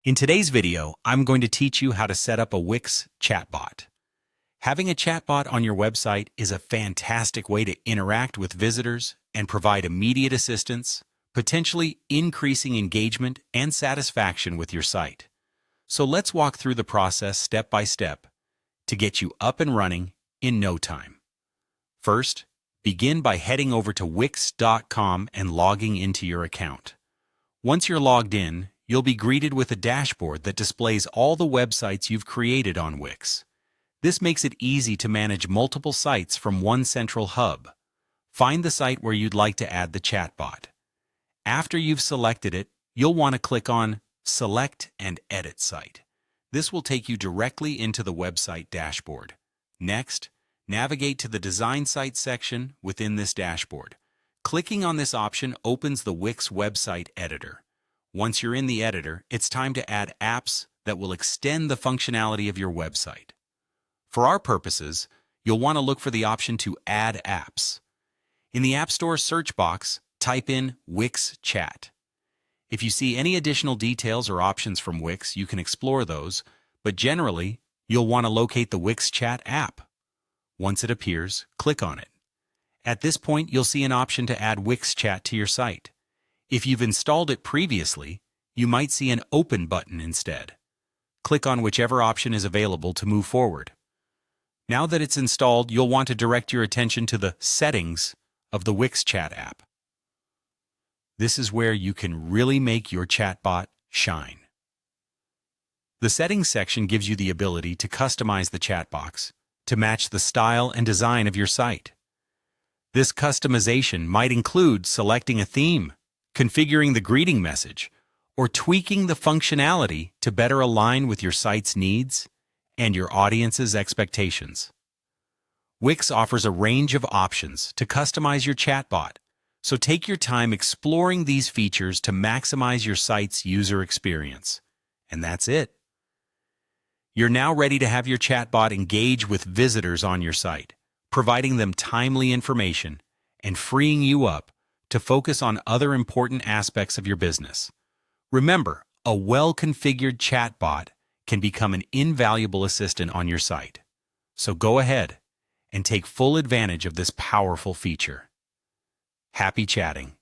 In today's video, I'm going to teach you how to set up a Wix chatbot. Having a chatbot on your website is a fantastic way to interact with visitors and provide immediate assistance, potentially increasing engagement and satisfaction with your site. So let's walk through the process step by step to get you up and running in no time. First, begin by heading over to wix.com and logging into your account. Once you're logged in, you'll be greeted with a dashboard that displays all the websites you've created on Wix. This makes it easy to manage multiple sites from one central hub. Find the site where you'd like to add the chatbot. After you've selected it, you'll want to click on Select and Edit Site. This will take you directly into the website dashboard. Next, navigate to the Design Site section within this dashboard. Clicking on this option opens the Wix website editor. Once you're in the editor, it's time to add apps that will extend the functionality of your website. For our purposes, you'll want to look for the option to Add Apps. In the App Store search box, type in Wix Chat. If you see any additional details or options from Wix, you can explore those, but generally, you'll want to locate the Wix Chat app. Once it appears, click on it. At this point, you'll see an option to add Wix Chat to your site. If you've installed it previously, you might see an Open button instead. Click on whichever option is available to move forward. Now that it's installed, you'll want to direct your attention to the Settings of the Wix Chat app. This is where you can really make your chatbot shine. The Settings section gives you the ability to customize the chat box to match the style and design of your site. This customization might include selecting a theme, configuring the greeting message, or tweaking the functionality to better align with your site's needs and your audience's expectations. Wix offers a range of options to customize your chatbot, so take your time exploring these features to maximize your site's user experience. And that's it. You're now ready to have your chatbot engage with visitors on your site, providing them timely information and freeing you up to focus on other important aspects of your business. Remember, a well-configured chatbot can become an invaluable assistant on your site. So go ahead and take full advantage of this powerful feature. Happy chatting!